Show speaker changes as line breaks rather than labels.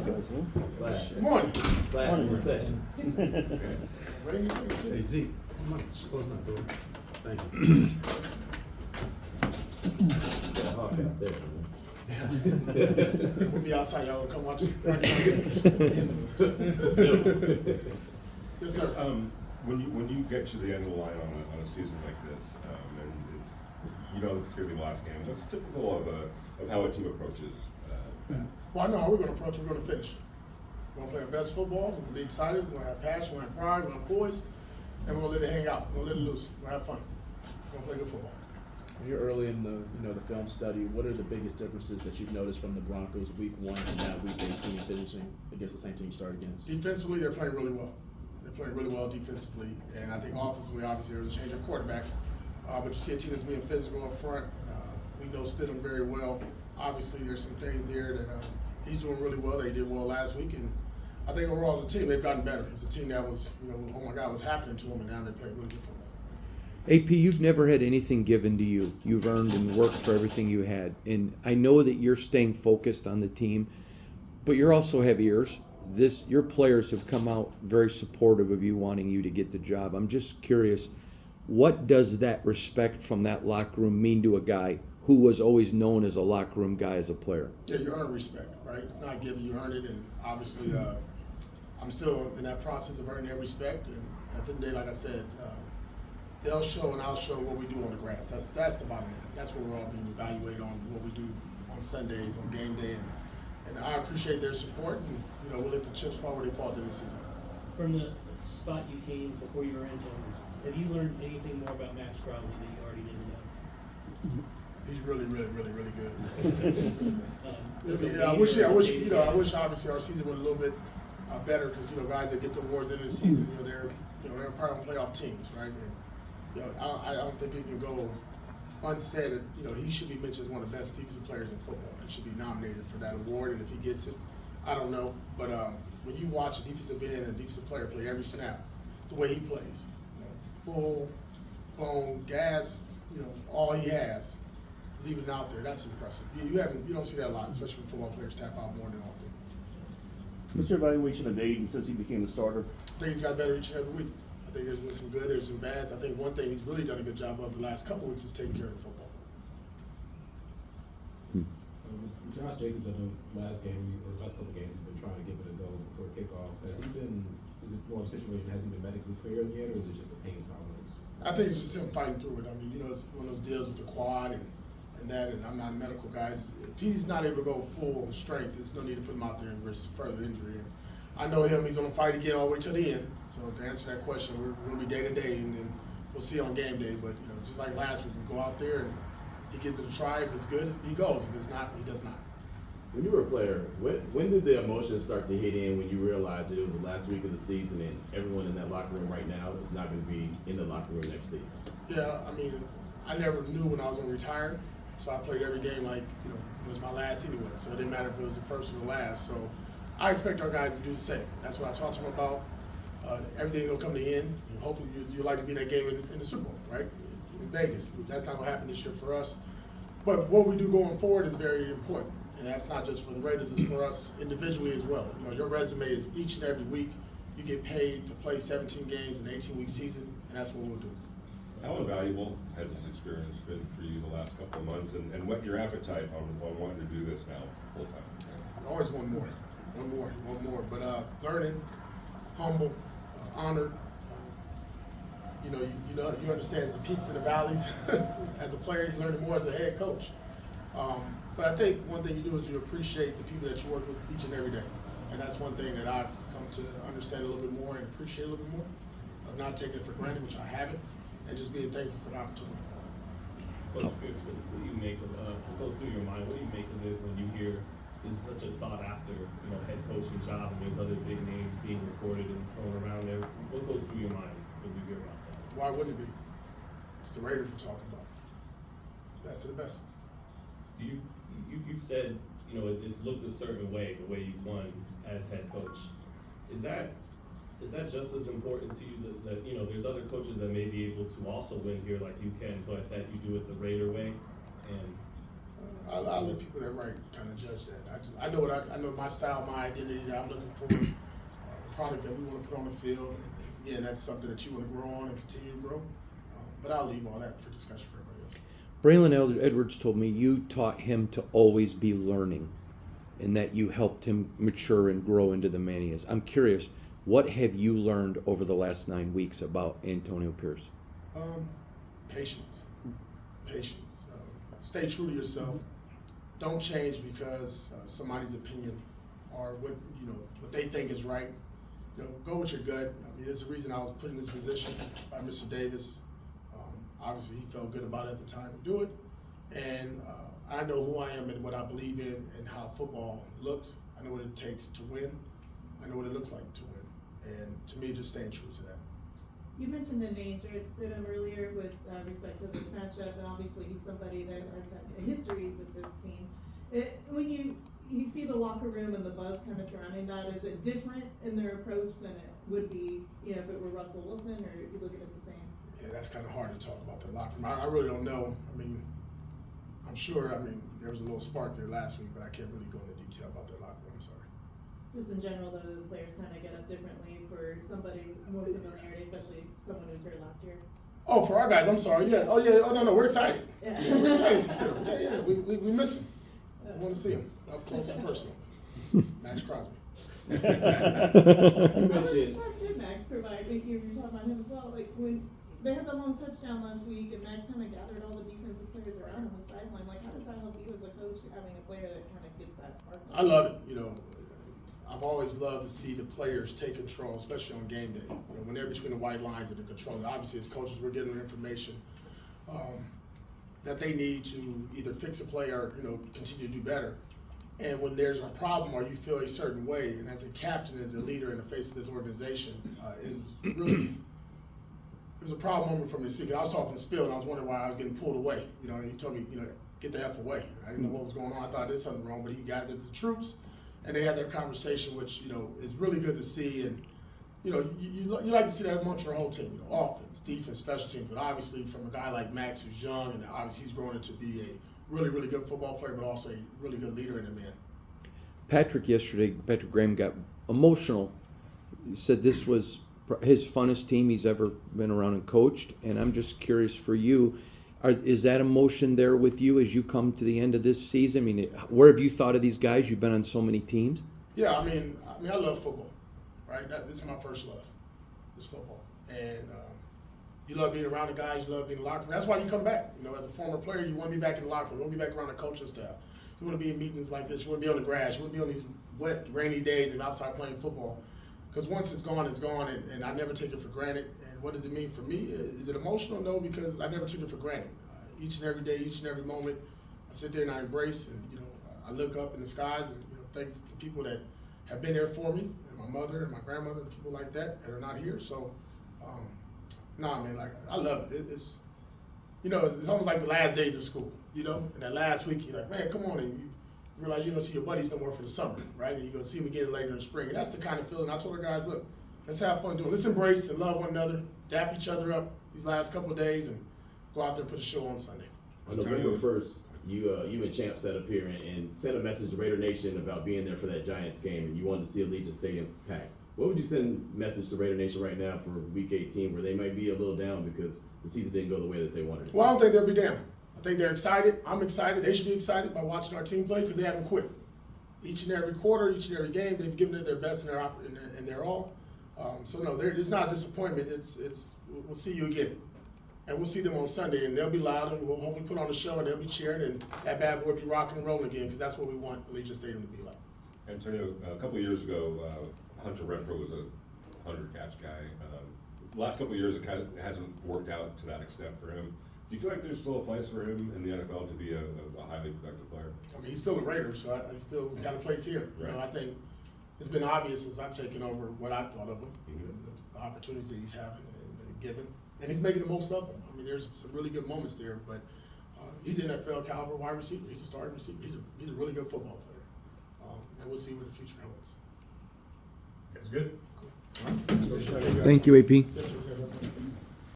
Class.
Good morning.
Class in session.
Hey, Zeke, come on, just close my door. Thank you.
Got a hawk out there, man.
We'll be outside, y'all will come watch. Yes, sir.
When you get to the end of the line on a season like this, and it's it's going to be the last game, what's typical of how a team approaches that?
Well, I know how we're going to approach it. We're going to finish. We're going to play our best football. We're going to be excited. We're going to have passion. We're going to have pride. We're going to have poise. And we're going to let it hang out. We're going to let it loose. We're going to have fun. We're going to play good football.
You're early in the film study. What are the biggest differences that you've noticed from the Broncos week 1 and now week 18 finishing against the same team you started against?
Defensively, they're playing really well. They're playing really well defensively. And I think offensively, obviously, there was a change of quarterback. But you see a team that's being physical up front. We know Stidham very well. Obviously, there's some things there that he's doing really well. They did well last week. And I think overall as a team, they've gotten better. It's a team that was, oh my God, what's happening to them, and now they're playing really good football.
AP, you've never had anything given to you. You've earned and worked for everything you had. And I know that you're staying focused on the team, but you also have ears. Your players have come out very supportive of you, wanting you to get the job. I'm just curious, what does that respect from that locker room mean to a guy who was always known as a locker room guy as a player?
Yeah, you earn respect, right? It's not given, you earn it. And obviously, I'm still in that process of earning that respect. And at the end of the day, like I said, they'll show and I'll show what we do on the grass. That's the bottom line. That's what we're all being evaluated on, what we do on Sundays, on game day. And I appreciate their support, and we'll let the chips fall where they fall during the season.
From the spot you came before you were in, have you learned anything more about Max Crosby that you already didn't know?
He's really, really, really, really good.
I
wish obviously our season went a little bit better, because guys that get the awards in the season, they're part of playoff teams, right? And, I don't think it can go unsaid that he should be mentioned as one of the best defensive players in football. He should be nominated for that award, and if he gets it, I don't know. But when you watch a defensive end and a defensive player play every snap, the way he plays, full blown gas, all he has, leaving it out there, that's impressive. You don't see that a lot, especially when football players tap out more than often.
What's your evaluation of Aiden since he became the starter?
I think he's got better each and every week. I think there's been some good, there's some bads. I think one thing he's really done a good job of the last couple of weeks is taking care of the football.
Josh Jacobs, in the last game, or the last couple of games, he's been trying to give it a go before kickoff. Is it more of a situation, has he been medically cleared yet, or is it just a pain tolerance?
I think it's just him fighting through it. I mean, it's one of those deals with the quad and that, and I'm not a medical guy. If he's not able to go full strength, there's no need to put him out there and risk further injury. And I know him, he's going to fight again all the way to the end. So to answer that question, we're going to be day to day, and then we'll see on game day. But, just like last week, we go out there and he gets it a try. If it's good, he goes. If it's not, he does not.
When you were a player, when did the emotions start to hit in when you realized that it was the last week of the season and everyone in that locker room right now is not going to be in the locker room next season?
Yeah, I mean, I never knew when I was going to retire, so I played every game like, it was my last anyway, so it didn't matter if it was the first or the last. So I expect our guys to do the same. That's what I talked to them about. Everything's going to come to the end. Hopefully you like to be in that game in the Super Bowl, right? In Vegas. That's not going to happen this year for us. But what we do going forward is very important. And that's not just for the Raiders, it's for us individually as well. Your resume is each and every week you get paid to play 17 games in an 18-week season, and that's what we'll do.
How invaluable has this experience been for you the last couple of months, and what your appetite on wanting to do this now full time?
I always want more. But learning, humble, honored. You understand the peaks and the valleys. As a player, you learn more as a head coach. But I think one thing you do is you appreciate the people that you work with each and every day. And that's one thing that I've come to understand a little bit more and appreciate a little bit more. Of not taking it for granted, which I haven't, and just being thankful for the opportunity.
Coach Chris, what do you make of, what goes through your mind? What do you make of it when you hear this is such a sought after, head coaching job, and there's other big names being recorded and thrown around there? What goes through your mind when you hear about that?
Why wouldn't it be? It's the Raiders we're talking about. That's the best.
You said, it's looked a certain way, the way you've won as head coach. Is that just as important to you that there's other coaches that may be able to also win here like you can, but that you do it the Raider way? And
I'll let people that write kind of judge that. I know I know my style, my identity that I'm looking for, the product that we want to put on the field. And yeah, that's something that you want to grow on and continue to grow. But I'll leave all that for discussion for everybody else.
Braylon Edwards told me you taught him to always be learning and that you helped him mature and grow into the man he is. I'm curious, what have you learned over the last 9 weeks about Antonio Pierce?
Patience. Patience. Stay true to yourself. Don't change because somebody's opinion or what they think is right. Go with your gut. I mean, there's a reason I was put in this position by Mr. Davis. Obviously, he felt good about it at the time to do it. And I know who I am and what I believe in and how football looks. I know what it takes to win. I know what it looks like to win. And to me, just staying true to that.
You mentioned the name Jared Stidham earlier with respect to this matchup, and obviously he's somebody that has had a history with this team. When you see the locker room and the buzz kind of surrounding that, is it different in their approach than it would be, if it were Russell Wilson, or you look at it the same?
Yeah, that's kind of hard to talk about the locker room. I really don't know. I mean, I'm sure, there was a little spark there last week, but I can't really go into detail about their locker room, I'm sorry.
Just in general, though, the players kind of get up differently for somebody with more familiarity, especially someone who was here last year.
Oh, for our guys, I'm sorry. Yeah. Oh, yeah. Oh, no, we're excited.
Yeah.
We're excited to see him. Yeah. We miss him. We want to see him up close and personal. Max Crosby.
You
How much
mentioned
spark did Max provide? You were talking about him as well. Like when they had the long touchdown last week, and Max kind of gathered all the defensive players around on the sideline. Like, how does that help you as a coach, having a player that kind of gets that spark?
I love it. I've always loved to see the players take control, especially on game day. When they're between the white lines and the control. Obviously, as coaches, we're getting information that they need to either fix a play or continue to do better. And when there's a problem or you feel a certain way, and as a captain, as a leader in the face of this organization, it was a problem moment for me to see. I was talking to Spill, and I was wondering why I was getting pulled away. And he told me, get the F away. I didn't know what was going on. I thought there's something wrong, but he gathered the troops, and they had their conversation, which is really good to see. And you like to see that amongst your whole team, offense, defense, special teams. But obviously, from a guy like Max, who's young, and obviously he's growing into be a really, really good football player, but also a really good leader in the man.
Patrick Graham got emotional. He said this was his funnest team he's ever been around and coached. And I'm just curious for you, is that emotion there with you as you come to the end of this season? Where have you thought of these guys? You've been on so many teams.
Yeah, I love football, right? This is my first love, is football. And you love being around the guys, you love being in the locker room. That's why you come back. As a former player, you want to be back in the locker room. You want to be back around the coaching staff. You want to be in meetings like this. You want to be on the grass. You want to be on these wet, rainy days and outside playing football. Because once it's gone, and I never take it for granted. And what does it mean for me? Is it emotional? No, because I never took it for granted. Each and every day, each and every moment, I sit there and I embrace, and I look up in the skies and thank the people that have been there for me, and my mother and my grandmother, and people like that are not here. So, I love it. It's almost like the last days of school. And that last week, you're like, man, come on, and you realize you don't see your buddies no more for the summer, right? And you're going to see them again later in the spring. And that's the kind of feeling I told the guys, look, let's have fun doing it. Let's embrace and love one another, dap each other up these last couple of days, and go out there and put a show on Sunday.
on November 1st, you and Champ sat up here and sent a message to Raider Nation about being there for that Giants game, and you wanted to see Allegiant Stadium packed. What would you send message to Raider Nation right now for Week 18, where they might be a little down because the season didn't go the way that they wanted?
Well, I don't think they'll be down. I think they're excited. I'm excited. They should be excited by watching our team play because they haven't quit. Each and every quarter, each and every game, they've given it their best and their all. So no, it's not a disappointment. It's we'll see you again, and we'll see them on Sunday, and they'll be loud, and we'll hopefully put on a show, and they'll be cheering, and that bad boy be rocking and rolling again because that's what we want Allegiant Stadium to be like.
Antonio, a couple of years ago, Hunter Renfrow was a 100-catch guy. The last couple of years, it kind of hasn't worked out to that extent for him. Do you feel like there's still a place for him in the NFL to be a highly productive player?
I mean, he's still a Raider, so he's still got a place here.
Right.
I think it's been obvious since I've taken over what I thought of him, the opportunities that he's having and given, and he's making the most of them. I mean, there's some really good moments there, but he's an NFL caliber wide receiver. He's a starting receiver. He's a really good football player, and we'll see what the future holds.
That's good.
Cool. All right.
Thank you, AP.
Yes, sir.